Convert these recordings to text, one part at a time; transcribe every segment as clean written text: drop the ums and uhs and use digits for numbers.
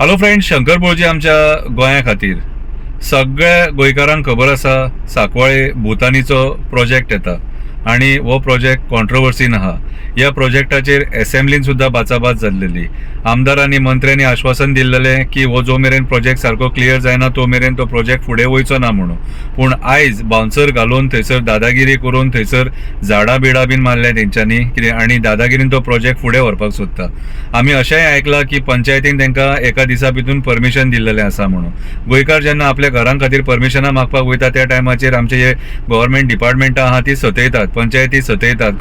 Hello friends, Shankar बोळजी आमच्या गोंया खातीर सगळ्या गोंयकारांक खबर आसा सांकवाळे भुतानीचो प्रोजेक्ट येता आणि हो प्रोजेक्ट कॉन्ट्रोवर्सीन आहा. ह्या प्रोजेक्टाचेर असेंब्लीन सुद्धा बाचाबाच जाल्लेली. आमदारांनी मंत्र्यांनी आश्वासन दिल्लेलें की हो जो मेरेन प्रोजेक्ट सारको क्लियर जायना तो मेरेन तो प्रोजेक्ट फुडें वयचो ना म्हणून. पूण आयज बाउन्सर घालून थंयसर दादागिरी करून थंयसर झाडां बिडां बीन मारल्या तेंच्यांनी कितें आनी दादागिरीन तो प्रोजेक्ट फुडें व्हरपाक सोदता. आमी अशेंय आयकलां की पंचायतीन तांकां एका दिसा भितून परमिशन दिल्लेलें आसा म्हणून. गोंयकार जेन्ना आपल्या घरां खातीर परमिशनां मागपाक वयता त्या टायमाचेर आमचे जे गव्हर्मेंट डिपार्टमेंटां आहा ती सतयतात, पंचायती सतयतात,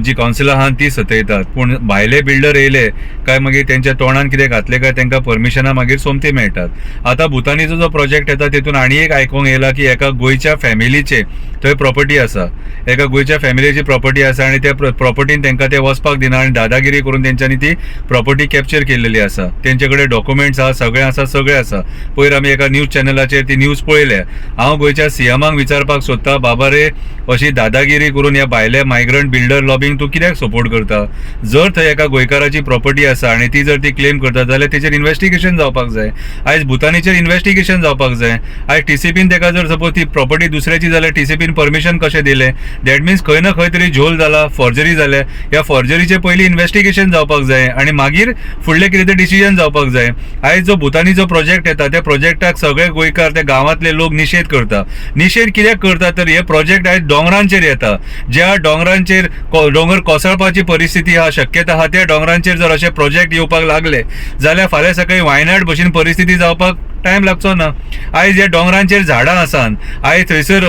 जी कावन्सिलां आहा ती सतयतात. पूण भायले बिल्डर येयले काय मागीर तेंच्या तोंडान कितें घातलें काय तांकां परमिशनां मागीर सोमती मेळटात. आतां भुतानीचो जो प्रोजेक्ट येता तितून आनी एक आयकूंक येयला की एका गोंयच्या फॅमिलीचे थंय प्रॉपर्टी आसा, एका गोंयच्या फॅमिलीची प्रॉपर्टी आसा आनी त्या प्रॉपर्टीन तांकां ते वचपाक दिना आनी दादागिरी करून तेंच्यांनी ती प्रॉपर्टी कॅप्चर केल्लेली आसा. तेंचे कडेन डॉक्युमेंट्स आहा, सगळें आसा. पयर आमी एका न्यूज चॅनलाचेर ती न्यूज पळयल्या. हांव गोंयच्या सीएमाक विचारपाक सोदता, बाबा रे अशी दादागिरी करून ह्या भायल्या मायग्रंट बिल्डर लॉबींग तूं कित्याक सपोर्ट करता? जर थंय एका गोंयकाराची प्रॉपर्टी आसा आनी ती जर ती क्लेम करता जाल्यार तेचेर इन्व्हेस्टिगेशन जावपाक जाय. आयज भुतानीचेर इन्व्हेस्टिगेशन जावपाक जाय. आयज टीसीपीन तेका जर सपोज ती प्रॉपर्टी दुसऱ्याची जाल्यार टीसीपीन परमिशन कशें दिलें? दॅट मिन्स खंय ना खंय तरी झोल जाला, फॉर्जरी जाल्या. ह्या फॉर्जरीचे पयलीं इन्व्हेस्टिगेशन जावपाक जाय आनी मागीर फुडलें कितें तें डिसिजन जावपाक जाय. आयज जो भुतानीचो प्रोजेक्ट येता त्या प्रोजेक्टाक सगळे गोंयकार ते गांवांतले लोक निशेध करता. निशेध कित्याक करता तर हे प्रोजेक्ट आयज दोंगरांचेर येता. ज्या दोंगरांचेर दोंगर कोसळपाची परिस्थिती आहा, शक्यता आहा, त्या दोंगरांचेर जर अशे प्रोजेक्ट येवपाक लागले जाल्यार फाल्यां सकाळी वायनाड भशेन परिस्थिती जावपाक टायम लागचो ना. आयज ह्या दोंगरांचेर झाडां आसात, आयज थंयसर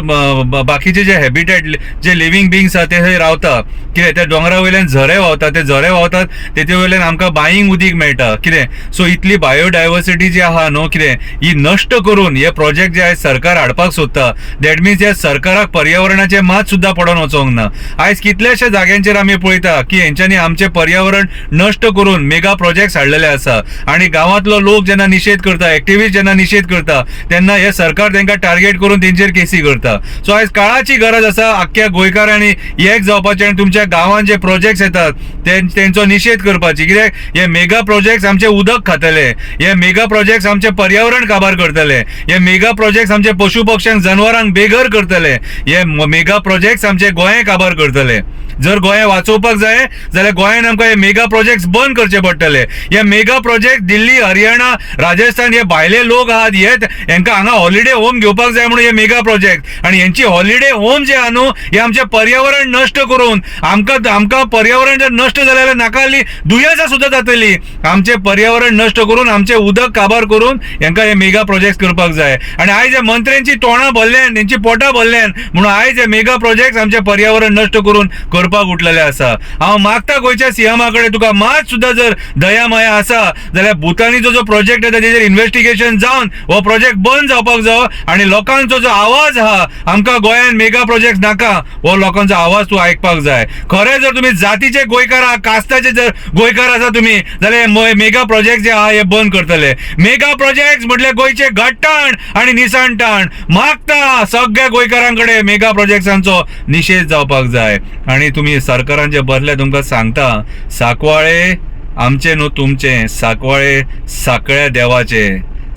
बाकीचे जे हॅबिटेट जे लिव्हिंग बिंग्स आहा ते थंय रावता. कितें त्या दोंगरा वयल्यान झरे व्हांवता, ते झरे व्हांवतात तेचे वयल्यान आमकां बायींग उदीक मेळटा. कितें सो इतली बायोडायवर्सिटी जी आहा न्हू, कितें ही नश्ट करून हे प्रोजेक्ट जे आयज सरकार हाडपाक सोदता, दॅट मिन्स ह्या सरकाराक पर्यावरणाचे मात सुद्दां पडोन वचोंक ना. आयज कितलेशे जाग्यांचेर आमी पळयता की हेंच्यांनी आमचे पर्यावरण नश्ट करून मेगा प्रोजेक्ट्स हाडलेले आसा आनी गांवांतलो लोक जेन्ना निशेध करता, एक्टिविस्ट जेन्ना निशेध करता तेन्ना हे सरकार तांकां टार्गेट करून तेंचेर केसी करता. सो आयज काळाची गरज आसा आख्ख्या गोंयकारांनी एक जावपाचें आनी तुमच्या गांवांत जे प्रोजेक्ट्स येतात तेंचो निशेध करपाची. कित्याक हे मेगा प्रोजेक्ट्स आमचे उदक खातले, हे मेगा प्रोजेक्ट्स आमचे पर्यावरण काबार करतले, हे मेगा प्रोजेक्ट्स आमचे पशु पक्ष्यांक जनावरांक बेघर करतले, हे मेगा प्रोजेक्ट्स आमचे गोंय काबार करतले. जर गोंय वाचोवपाक जाय जाल्यार गोंयान आमकां हे मेगा प्रोजेक्ट्स बंद करचे पडटले. हे मेगा प्रोजेक्ट दिल्ली, हरियाणा, राजस्थान हे भायले लोक आहात हेंकां हांगा हॉलिडे होम घेवपाक जाय म्हणून हे मेगा प्रोजेक्ट. आनी हेंची हॉलिडे होम जे आहा न्हू हे आमचे पर्यावरण नश्ट करून आमकां पर्यावरण जर नश्ट जाल्यार नाकाली दुयेंसां सुद्दां जातली. आमचे पर्यावरण नश्ट करून आमचे उदक काबार करून हेंकां हे मेगा प्रोजेक्ट करपाक जाय. आनी आयज हे मंत्र्यांची तोंडां भरल्यान, तेंची पोटां भरल्यान म्हणून आयज हे मेगा प्रोजेक्ट आमचे पर्यावरण नश्ट करून करपाक उठलेले आसा. हांव मागता गोंयच्या सीएमा कडेन तुका मात सुद्दां जर दया माया आसा जाल्यार भुतानीचो जो प्रोजेक्ट येता तेचेर इन्व्हेस्टिगेशन जावन हो प्रोजेक्ट बंद जावपाक जायो आनी लोकांचो जो आवाज आहा, आमकां गोंयान मेगा प्रोजेक्ट नाका, हो लोकांचो आवाज तूं आयकपाक जाय. खरें जर तुमी जातीचे गोंयकार आहा, कास्ताचे जर गोंयकार आसा तुमी जाल्यार मेगा प्रोजेक्ट जे आहा हे बंद करतले. मेगा प्रोजेक्ट म्हटल्यार गोंयचे घट्टण आनी निसणटाण. मागता सगळ्या गोंयकारांकडे मेगा प्रोजेक्ट्सांचो निशेध जावपाक जाय. आनी तुमी सरकारान जे बरले तुमकां सांगता, सांकवाळे आमचे न्हू तुमचे, सांकवाळे साकळ्या देवाचे,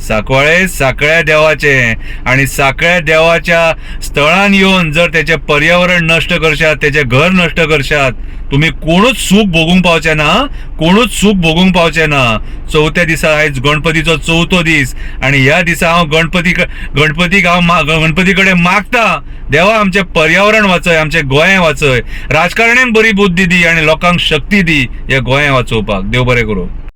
सांकवाळे साकळ्या देवाचे. आनी साकळ्या देवाच्या स्थळान येवन जर तेचे पर्यावरण नश्ट करशात, तेचे घर नश्ट करशात, तुम्ही कोणूच सूख भोगूंक पावचे ना, कोणूच सूख भोगूंक पावचे ना. चवथ्या दिसा आयज गणपतीचो चवथो दीस आनी ह्या दिसा हांव गणपती कडेन मागता, देवा आमचे पर्यावरण वाचय, आमचे गोंय वाचय, राजकारण्यांक बरी बुद्धी दी आनी लोकांक शक्ती दी हे गोंय वाचोवपाक. देव बरें करूं.